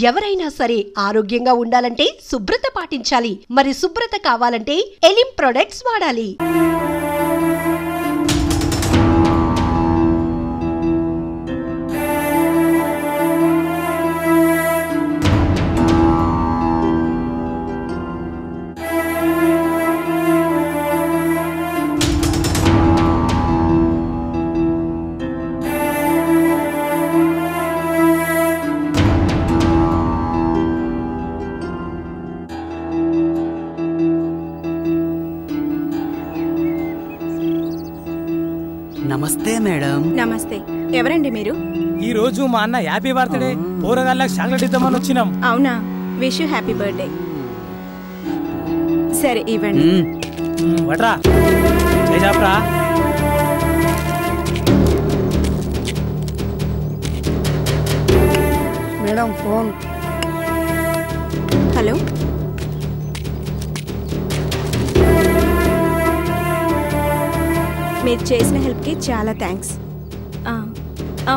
ఎవరైనా సరే ఆరోగ్యంగా ఉండాలంటే శుభ్రత పాటించాలి. మరి శుభ్రత కావాలంటే ఎలిమ్ ప్రొడక్ట్స్ వాడాలి. నమస్తే మేడం. నమస్తే. ఎవరండి మీరు? ఈ రోజు మా అన్న హ్యాపీ బర్త్డే పోరగాళ్ళకి చాక్లెట్ ఇద్దామని వచ్చినాం. అవునా, విష్ యూ హ్యాపీ బర్త్డే. సరే ఇవ్వండి. వట్రా చేజాప్రా. Madam phone. హలో, మీరు చేసిన హెల్ప్కి చాలా థ్యాంక్స్.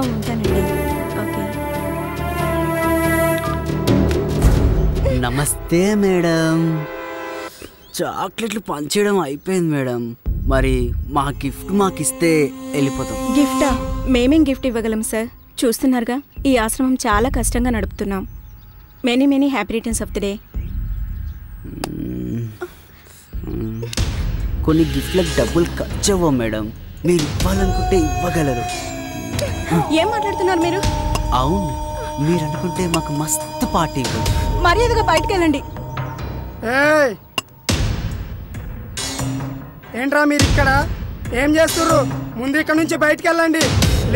ఉంటానండి. ఓకే. నమస్తే మేడం. చాక్లెట్లు పంచడం అయిపోయింది మేడం. మరి మా గిఫ్ట్ మాకిస్తే వెళ్ళిపోతాం. గిఫ్టా? మేమేం గిఫ్ట్ ఇవ్వగలం సార్? చూస్తున్నారుగా, ఈ ఆశ్రమం చాలా కష్టంగా నడుపుతున్నాం. Many many happy returns of the day. కొన్ని గిఫ్ట్లకు డబ్బులు ఖర్చు అవ్వవు మేడం. మీరు ఇవ్వాలనుకుంటే ఇవ్వగలరు. ఏం మాట్లాడుతున్నారు మీరు? అవును, మీరు అనుకుంటే మాకు మస్తు పార్టీ. మర్యాదగా బయటకు వెళ్ళండి. ఏంట్రా మీరు ఇక్కడ ఏం చేస్తుర్రు? ముందు ఇక్కడ నుంచి బయటకు వెళ్ళండి,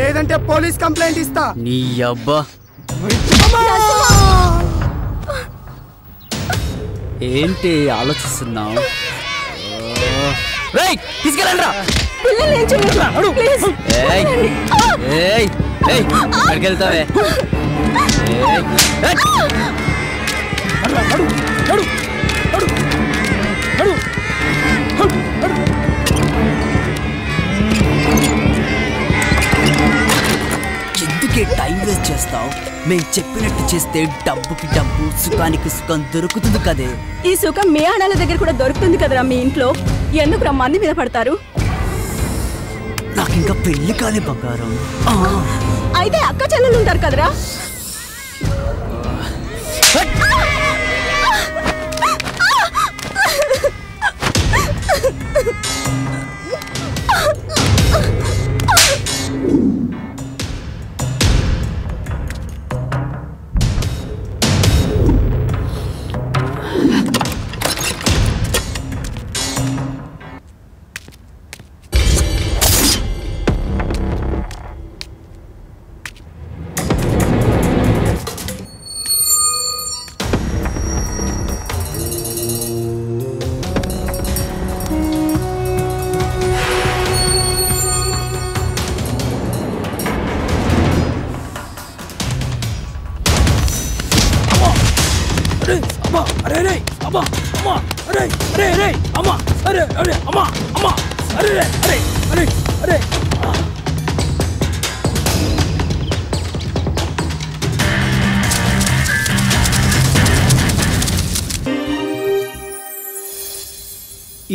లేదంటే పోలీస్ కంప్లైంట్ ఇస్తా. నీ అబ్బా ఏంటి ఆలోచిస్తున్నావు? తీసుకెళ్ళండి. ఎక్కడికి వెళ్తావే? ఎందుకే టైం వేస్ట్ చేస్తావు? మేము చెప్పినట్టు చేస్తే డబ్బుకి డబ్బు, సుఖానికి సుఖం దొరుకుతుంది కదే. ఈ సుఖం మీ ఆడాల దగ్గర కూడా దొరుకుతుంది కదరా మీ ఇంట్లో. ఎందుకు మంది మీద పడతారు? నాకు ఇంకా పెళ్లి కాలే బంగారం. అయితే అక్క చెల్లెలు ఉంటారు కదరా.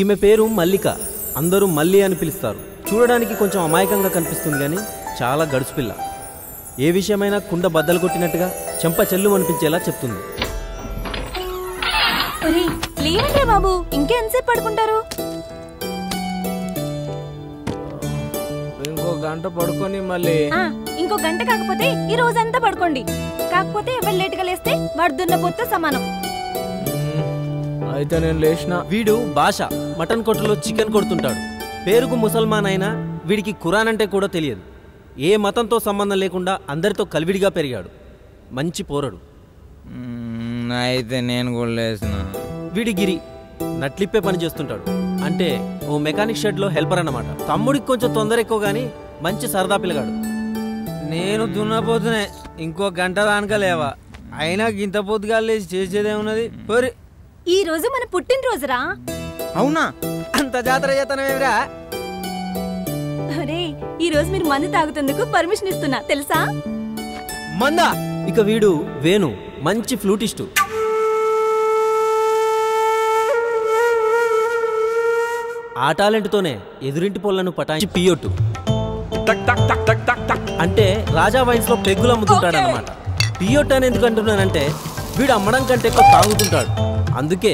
ఈమె పేరు మల్లిక. అందరూ మల్లి అని పిలుస్తారు. చూడడానికి కొంచెం అమాయకంగా కనిపిస్తుంది కానీ చాలా గడుసుపిల్ల. ఏ విషయమైనా కుండ బద్దలు కొట్టినట్టుగా చెంప చెల్లు అనిపించేలా చెప్తుంది. లేవండి బాబు, ఇంకెంతసేపు పడుకుంటారు? ఇంకో గంట పడుకొని మళ్ళీ ఇంకో గంట కాకపోతే ఈ రోజంతా పడుకోండి. కాకపోతే ఎవరు లేటుగా లేస్తే వాడు దున్నపోతే సమానం. అయితే నేను లేచిన. వీడు భాష మటన్ కొట్టులో చికెన్ కొడుతుంటాడు. పేరుకు ముసల్మాన్ అయినా వీడికి ఖురాన్ అంటే కూడా తెలియదు. ఏ మతంతో సంబంధం లేకుండా అందరితో కలివిడిగా పెరిగాడు. మంచి పోరడు. అయితే నేను కూడా లేచిన. వీడి గిరి నట్లిప్పే పని చేస్తుంటాడు. అంటే ఓ మెకానిక్ షెడ్ లో హెల్పర్ అన్నమాట. తమ్ముడికి కొంచెం తొందర ఎక్కువ గానీ మంచి సరదా పిల్లగాడు. నేను దున్నపోతునే ఇంకో గంట దానిక లేవా. అయినా గింత పొద్దుగా లేచి చేసేదేమున్నది? ఈ రోజు మన పుట్టినరోజురా. అవునా? అంత జాతర చేతనమేమిరా? అరే, ఈ రోజు మీరు మందు తాగుతందుకు పర్మిషన్ ఇస్తున్నా తెలుసా? మందా? ఇక వీడు వేణు మంచి ఫ్లూటిస్టు. ఆ టాలెంట్తోనే ఎదురింటి పొలను పటాయించి పియోటు అంటే రాజా వైన్స్లో పెగ్గులు అమ్ముతుంటాడనమాట. పియోట్ అని ఎందుకు అంటున్నానంటే వీడు అమ్మడం కంటే ఎక్కువ తాగుతుంటాడు. అందుకే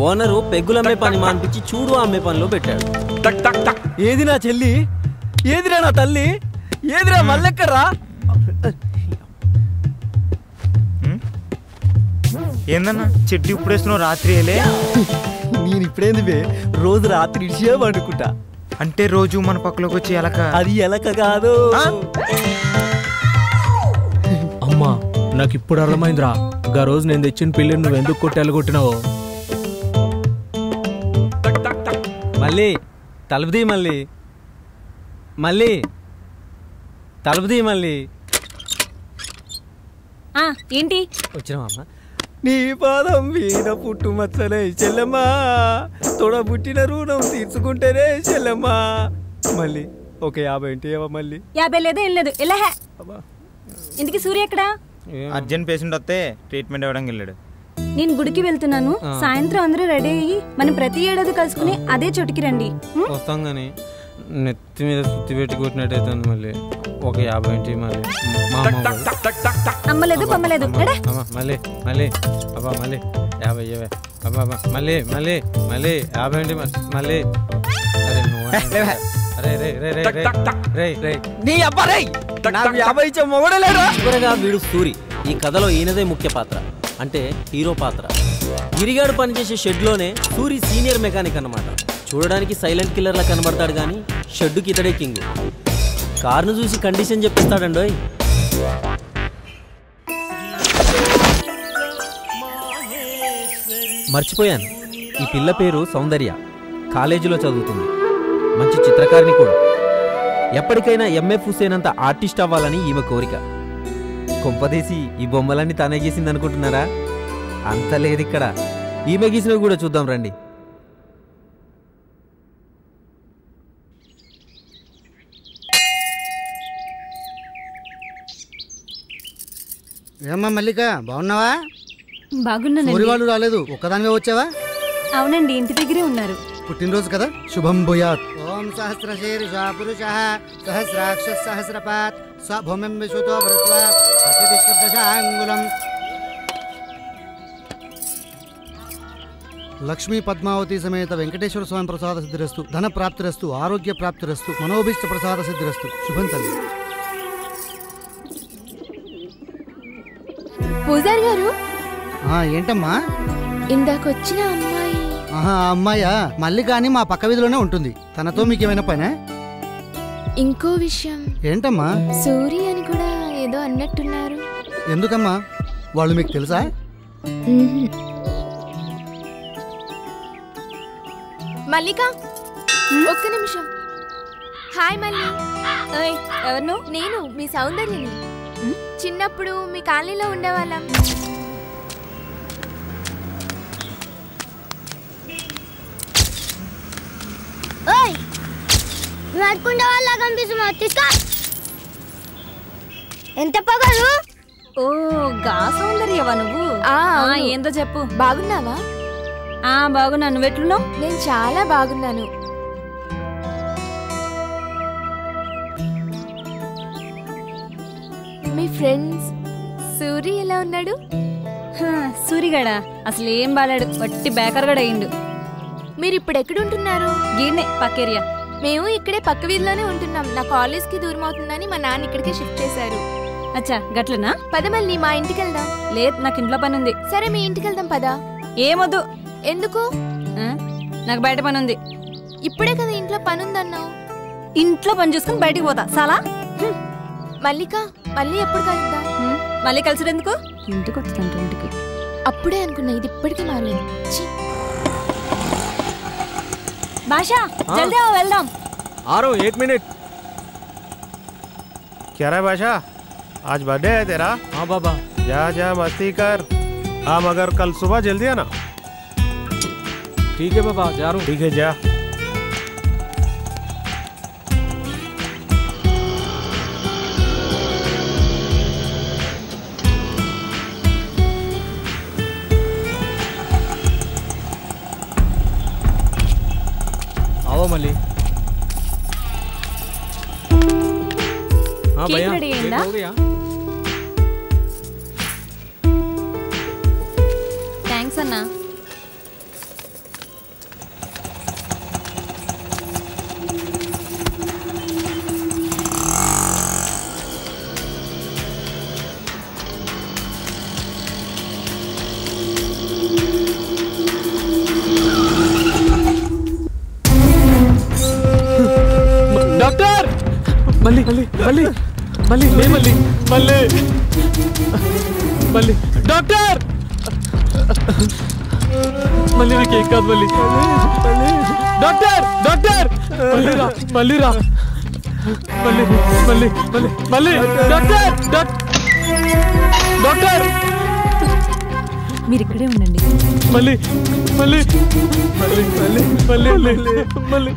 ఓనరు పెగ్గులు అమ్మే పని మానిపించి చూడు అమ్మే పనిలో పెట్టాడు. ఏది నా చెల్లి, ఏదిరా నా తల్లి, ఏదిరా మల్లెక్కరా? ఏందన్నా చెట్టు ఇప్పుడు వేస్తున్నావు రాత్రి వేలే? నేను ఇప్పుడేంది రోజు రాత్రి ఇడిచే పండుకుంటా. అంటే రోజు మన పక్కలోకి వచ్చి ఎలక? అది ఎలక కాదు. అమ్మా నాకు ఇప్పుడు అర్థమైందిరా, గా రోజు నేను తెచ్చిన పిల్లిని నువ్వు ఎందుకు కొట్టి ఎలగొట్టినావు. మళ్ళీ తలుపుది, మళ్ళీ మళ్ళీ తలుపుది, మళ్ళీ ఏంటి వచ్చినావమ్మా? నీ పాదం మీద పుట్టు మచ్చలే చెల్లెమ్మా, తోడబుట్టిన రుణం తీర్చుకుంటేనే చెల్లెమ్మా. మళ్ళీ ఒక 50 ఏంటి మళ్ళీ 50 లేదు ఏం లేదు. ఎలా ఇంటికి సూర్య ఎక్కడా? అర్జెంట్ పేషెంట్ వస్తే ట్రీట్మెంట్ ఇవ్వడానికి వెళ్ళాడు. నేను గుడికి వెళ్తున్నాను, సాయంత్రం అందరూ రెడీ అయ్యి మనం ప్రతి ఏడాది కలుసుకుని అదే చోటుకి రండి. వస్తాం కానీ నెత్తి మీద సుత్తి పెట్టి కొట్టినట్టయితే మళ్ళీ ఒక 50 ఏంటి మళ్ళీ అమ్మలేదు పమ్మలేదు. మళ్ళీ మళ్ళీ అబ్బా మళ్ళీ 50 అబ్బా మళ్ళీ మళ్ళీ మళ్ళీ 50 ఏంటి మళ్ళీ. చివరగా వీడు సూరి. ఈ కథలో ఈయనదే ముఖ్య పాత్ర, అంటే హీరో పాత్ర. గిరిగాడు పనిచేసే షెడ్లోనే సూరి సీనియర్ మెకానిక్ అన్నమాట. చూడడానికి సైలెంట్ కిల్లర్లా కనబడతాడు కానీ షెడ్డుకి ఇతడే కింగ్. కార్ను చూసి కండిషన్ చెప్పిస్తాడండోయ్. మర్చిపోయాను, ఈ పిల్ల పేరు సౌందర్య. కాలేజీలో చదువుతుంది, మంచి చిత్రకారిణి కూడా. ఎప్పటికైనా ఎంఎఫ్ హుసేన్ అంత ఆర్టిస్ట్ అవ్వాలని ఈమె కోరిక. కొంపదీసి ఈ బొమ్మలన్నీ తానే గీసింది అనుకుంటున్నారా? అంత లేదు ఇక్కడ. ఈమె గీసినవి కూడా చూద్దాం రండి. ఏమ్మా మల్లిక, బాగున్నావా? బాగున్నాను. వాళ్ళు రాలేదు, ఒక్కదానివే వచ్చావా? అవునండి, ఇంటి దగ్గరే ఉన్నారు. పుట్టినరోజు కదా, శుభం భూయాత్. ఓం సహస్రశీర్ష పురుషః సహస్రాక్ష సహస్రపాత్ స భూమిం విశ్వతో భృత్వా ప్రతిష్ఠితశాంగులం. లక్ష్మీ పద్మావతి సమేత వెంకటేశ్వర స్వామి ప్రసాద సిద్ధిరస్తు, ధన ప్రాప్తిరస్తు, ఆరోగ్య ప్రాప్తిరస్తు, మనోభీష్ట ప్రసాద సిద్ధిరస్తు. శుభం తల్లి. పూజారి గారు, ఏంటమ్మా? ఇందాకొచ్చిన అమ్మాయి. ఆ అమ్మాయా? మల్లిక అని మా పక్క వీధిలోనే ఉంటుంది. తనతో మీకేమైనా పనే? ఇంకో విషయం. ఏంటమ్మా? సూరి అని కూడా ఏదో అన్నట్టున్నారు. ఎందుకమ్మా, వాళ్ళు మీకు తెలుసా? మల్లిక, ఒక్క నిమిషం. హాయ్ మల్లి. ఎవరు? నేను మీ సౌందర్యని. చిన్నప్పుడు మీ కాలనీలో ఉండేవాళ్ళం. ఎంత పగలు? ఓ గా సౌందర్యవా నువ్వు? ఏందో చెప్పు. బాగున్నావా? బాగున్నాను. నువ్వెట్లున్నావు? నేను చాలా బాగున్నాను. మీ ఫ్రెండ్స్ సూరి ఎలా ఉన్నాడు? సూరిగాడా అసలు ఏం బాలాడు, వట్టి బేకర్గాడు అయ్యిండు. మీరు ఇప్పుడు ఎక్కడుంటున్నారు? గీడ్నే పక్కేరియా. మేము ఇక్కడే పక్క వీధిలోనే ఉంటున్నాం. నా కాలేజ్కి దూరం అవుతుందని మా నాన్న ఇక్కడికే షిఫ్ట్ చేశారు. అచ్చా గట్లనా? పద మళ్ళీ మా ఇంటికి వెళ్దాం. లేదు, నాకు ఇంట్లో పని ఉంది. సరే మీ ఇంటికి వెళ్దాం పదా. ఏమొద్దు. ఎందుకు? నాకు బయట పని ఉంది. ఇప్పుడే కదా ఇంట్లో పని ఉందన్నావు. ఇంట్లో పని చూసుకుని బయటికి పోతా చాలా. మల్లిక, మళ్ళీ ఎప్పుడు కలుద్దాం? మళ్ళీ కలిసి ఎందుకు? ఇంటికి వస్తాను. ఇంటికి అప్పుడే అనుకున్నా, ఇది ఇప్పటికీ మారలేదు. బాషా జల్దీ వెళ్దాం. 1 मिनट. क्या रहा है बादशाह, आज बर्थडे है तेरा? हाँ बाबा. जा जा मस्ती कर. हाँ मगर कल सुबह जल्दी आना. ठीक है बाबा, जा रहा हूँ. ठीक है जा. మళ్ళీ కేక్ రెడీ అయిందా? థ్యాంక్స్ అన్నా. డాక్టర్ మళ్ళీ మళ్ళీ మళ్ళీ మళ్ళీ మళ్ళీ మళ్ళీ మళ్ళీ డాక్టర్ మళ్ళీ నాకు ఏం కాదు మళ్ళీ డాక్టర్ డాక్టర్ మళ్ళీ రా మళ్ళీ రా మళ్ళీ మళ్ళీ మళ్ళీ మళ్ళీ డాక్టర్ డాక్టర్ మీరు ఇక్కడే ఉండండి. మళ్ళీ మళ్ళీ మళ్ళీ మళ్ళీ మళ్ళీ మళ్ళీ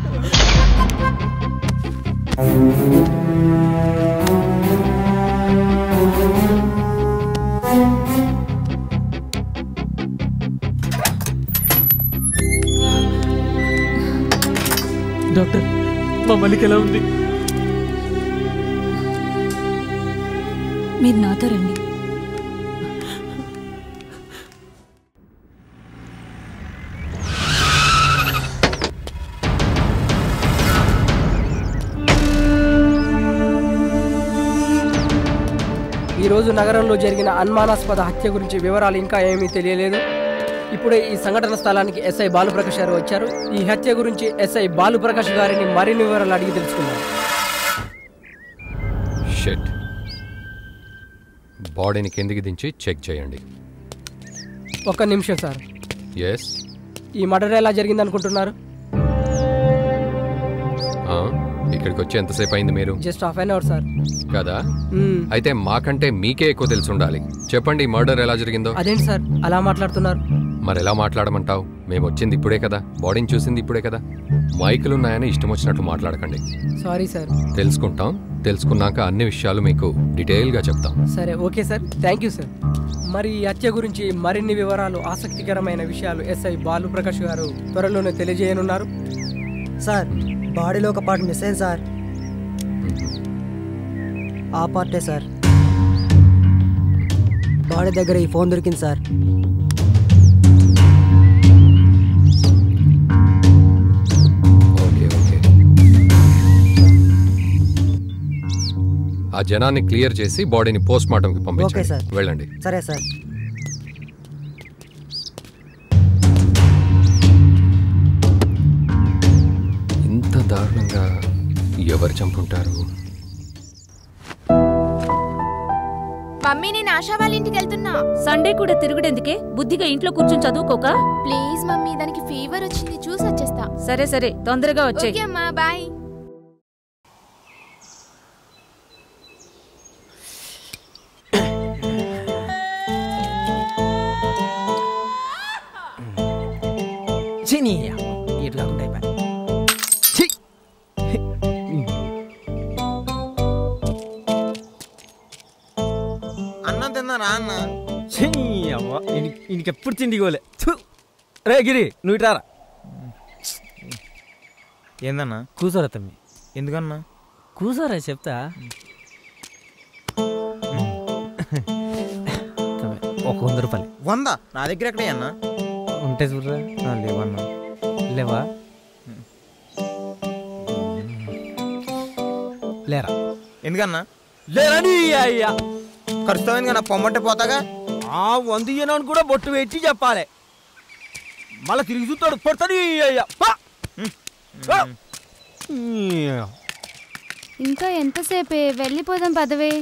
డాక్టర్ మా మల్లికి ఎలా ఉంది? మీరు నాతో రండి. ఈరోజు నగరంలో జరిగిన అనుమానాస్పద హత్య గురించి వివరాలు ఇంకా ఏమీ తెలియలేదు. ఇప్పుడే ఈ సంఘటన స్థలానికి ఎస్ఐ బాలుప్రకాష్ గారు వచ్చారు. ఈ హత్య గురించి ఎస్ఐ బాలుప్రకాష్ గారిని మరిన్ని వివరాలు అడిగి తెలుసుకున్నారు. షిట్. బాడీని కిందికి దించి చెక్ చేయండి. ఒక్క నిమిషం సార్. ఎస్. ఈ మర్డర్ ఎలా జరిగింది అనుకుంటున్నారు? ఇక్కడికి వచ్చి ఎంతసేపు అయింది మీరు? Just half an hour sir. కదా? అయితే మాకంటే మీకే ఎక్కువ తెలిసి ఉండాలి. చెప్పండి, ఈ మర్డర్ ఎలా జరిగిందో. అదేంటి సార్ అలా మాట్లాడుతున్నారు? మరి ఎలా మాట్లాడమంటావు? మేము వచ్చింది ఇప్పుడే కదా, బాడీని చూసింది ఇప్పుడే కదా. మైకులు ఉన్నాయని ఇష్టం వచ్చినట్లు మాట్లాడకండి. Sorry sir. తెలుసుకుంటాం. తెలుసుకున్నాక అన్ని విషయాలు మీకు డీటెయిల్గా చెప్తాం. సరే, okay sir. Thank you sir. మరి ఈ హత్య గురించి మరిన్ని వివరాలు, ఆసక్తికరమైన విషయాలు ఎస్ఐ బాలుప్రకాష్ గారు త్వరలోనే తెలియజేయనున్నారు. సార్, బాడీలో ఒక పార్ట్ మిస్ అయింది సార్. ఆ పార్టే సార్. బాడీ దగ్గర ఈ ఫోన్ దొరికింది సార్. Okay okay. ఆ జనాన్ని క్లియర్ చేసి బాడీని పోస్ట్ మార్టంకి పంపించండి. వెళ్ళండి. సరే సార్. ఇంత దారుణంగా ఎవరు చంపుంటారు? మమ్మీ, నేను ఆశా వాళ్ళ ఇంటికి వెళ్తున్నా. సండే కూడా తిరుగుడెందుకే? బుద్ధిగా ఇంట్లో కూర్చొని చదువుకోక. ప్లీజ్ మమ్మీ, దానికి ఫీవర్ వచ్చింది, చూసి వచ్చేస్తా. సరే సరే, తొందరగా వచ్చేయ్. ఓకే అమ్మా, బాయ్. ఇటు కాకుండా అయిపోయి అన్నం తిన్నారా అన్న? ఇంకెప్పుడు తిండికోలే. రే గిరి, నువ్వు ఇటారా. ఏందన్నా? కూసారా తమ్మి. ఎందుకన్నా? కూసారా చెప్తా. ఒక 100 రూపాయలు. 100? నా దగ్గర ఎక్కడే అన్నా? ఉంటే చూడరా. లేవన్నా. లేవా? లేరా? ఎందుకన్నా? లేరని అయ్యా. ఖర్చుతావు కన్నా, పొమ్మంటే పోతాగా. 100 జనాన్ని కూడా బొట్టు పెట్టి చెప్పాలి. మళ్ళీ తిరిగి చూస్తాడు, పడుతుంది అయ్యా. ఇంకా ఎంతసేపే? వెళ్ళిపోదాం పదవే.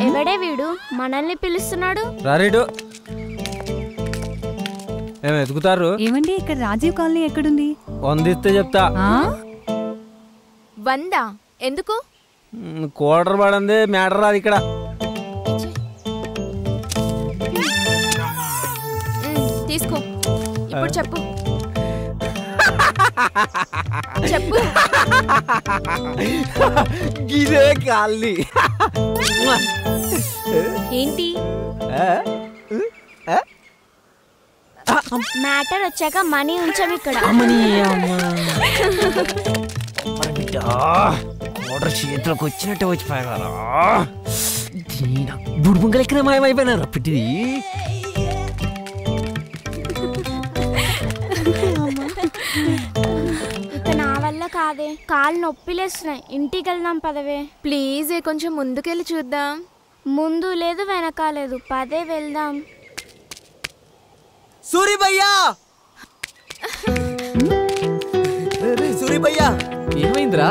ఎవడే వీడు మనల్ని పిలుస్తున్నాడు? రారేడు. ఎదుగుతారు. ఏమండి, ఇక్కడ రాజీవ్ కాలనీ ఎక్కడుంది? 100 ఇస్తే చెప్తా. 100? ఎందుకు? క్వార్టర్ పడింది, మ్యాటర్ రాదు ఇక్కడ. తీసుకో. ఇప్పుడు చెప్పు. చెప్పు. గిరే కాలి. ఏంటి? మ్యాటర్ వచ్చాక మనీ ఉంచాం ఇక్కడ. ఆర్డర్ చేతిలోకి వచ్చినట్టే వచ్చిపోయారా? బుడుబుంగలు ఎక్కడ మాయమైపోయినారా పెట్టిది? ఇక నా వల్ల కాదే, కాళ్ళు నొప్పిలేస్తున్నాయి. ఇంటికి వెళ్దాం పదవే. ప్లీజ్ కొంచెం ముందుకెళ్ళి చూద్దాం. ముందు లేదు వెనకాలేదు, పదే వెళ్దాం. సూరి భయ్యా, సూరి భయ్యా, ఏమైందిరా?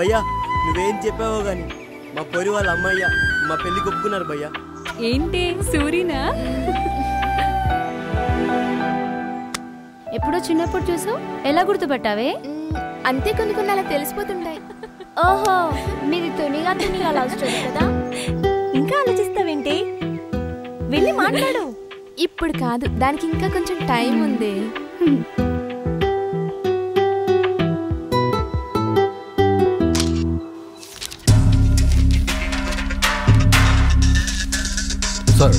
భయ్యా నువ్వేం చెప్పావో గాని మా పొరి వాళ్ళ అమ్మయ్య మా పెళ్లి ఒప్పుకున్నారు భయ్యా. ఏంటి సూరినా? ఎప్పుడో చిన్నప్పుడు చూసావు, ఎలా గుర్తుపట్టావే? అంతే, కొన్ని కొన్ని అలా తెలిసిపోతుంటాయి. ఓహో, మీది తునిగా లవ్ స్టోరీ కదా. ఇంకా ఆలోచిస్తావేంటి? వెళ్ళి మాట్లాడు. ఇప్పుడు కాదు, దానికి ఇంకా కొంచెం టైం ఉంది. సార్,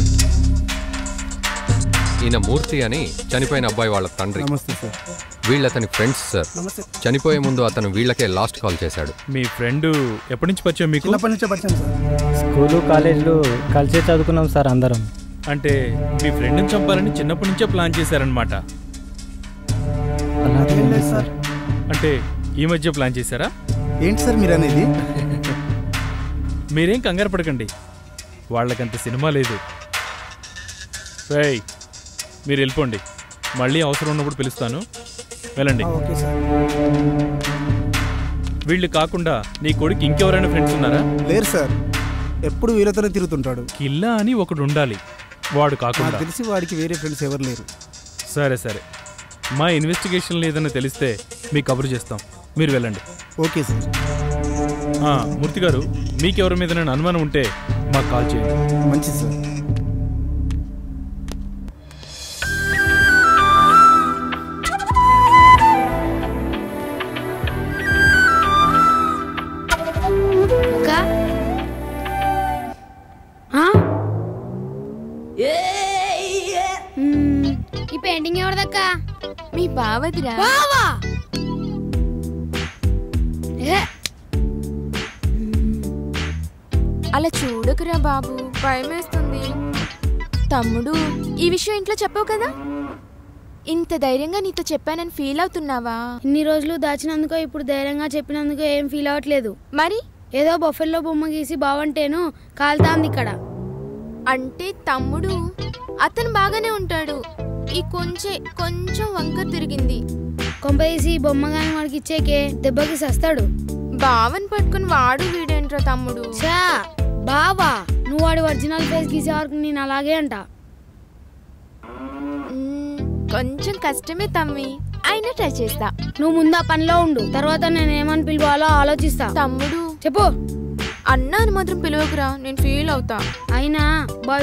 ఈయన మూర్తి అని చనిపోయిన అబ్బాయి వాళ్ళ తండ్రి. నమస్తే సార్. వీళ్ళతని friends sir. చనిపోయే ముందు అతను వీళ్ళకే లాస్ట్ కాల్ చేశాడు. మీ ఫ్రెండ్ ఎప్పటి నుంచి పరిచయం మీకు? చిన్నప్పటి నుంచే పరిచయం సార్. స్కూలు కాలేజీలో కలిసే చదువుకున్నాం సార్ అందరం. అంటే మీ ఫ్రెండ్ని చంపాలని చిన్నప్పటి నుంచే ప్లాన్ చేశారనమాట. సార్ అంటే ఈ మధ్య ప్లాన్ చేశారా? ఏంటి సార్ మీరు అనేది? మీరేం కంగారు పడకండి, వాళ్ళకంత సినిమా లేదు. రేయ్, మీరు వెళ్ళిపోండి, మళ్ళీ అవసరం ఉన్నప్పుడు పిలుస్తాను, వెళ్ళండి. Okay sir. వీళ్ళు కాకుండా నీ కొడుకు ఇంకెవరైనా ఫ్రెండ్స్ ఉన్నారా? లేరు సార్, ఎప్పుడు వీళ్ళతోనే తిరుగుతుంటాడు. కిల్లా అని ఒకడు ఉండాలి, వాడు కాకుండా. తెలిసి వాడికి వేరే ఫ్రెండ్స్ ఎవరు లేరు. సరే సరే, మా ఇన్వెస్టిగేషన్లో ఏదైనా తెలిస్తే మీకు కబురు చేస్తాం, మీరు వెళ్ళండి. Okay sir. మూర్తి గారు, మీకెవరి మీద నేను అనుమానం ఉంటే మాకు కాల్ చేయండి. మంచిది సార్. ఈ పెయింటింగ్ ఎవరిదక్కా? మీ బావదిరా. అలా చూడకురా బాబు, భయమేస్తుంది. తమ్ముడు, ఈ విషయం ఇంట్లో చెప్పావు కదా? ఇంత ధైర్యంగా నీతో చెప్పానని ఫీల్ అవుతున్నావా? ఇన్ని రోజులు దాచినందుకో ఇప్పుడు ధైర్యంగా చెప్పినందుకో ఏం ఫీల్ అవ్వట్లేదు. మరి ఏదో బొఫెల్లో బొమ్మ గీసి బావంటేను కాలుతాంది ఇక్కడ. అంటే తమ్ముడు అతను బాగానే ఉంటాడు, ఈ కొంచెం వంకర తిరిగింది. కొంపదీసి బొమ్మ గాని వాడికి ఇచ్చేకే దెబ్బకి సస్తాడు. బావని పట్టుకుని వాడు వీడేంట్రా తమ్ముడు? చా బావా, నువ్వు వాడి ఒరిజినల్ ఫేస్ గీసే వరకు నేను అలాగే అంట. కొంచెం కష్టమే తమ్మి, అయినా ట్రై చేస్తా. నువ్వు ముందు ఆ పనిలో ఉండు, తర్వాత నేను ఏమని పిలవాలో ఆలోచిస్తా. తమ్ముడు చెప్పు. అన్నాను మాత్రం పిలవకురా, నేను ఫీల్ అవుతా. అయినా బాయ్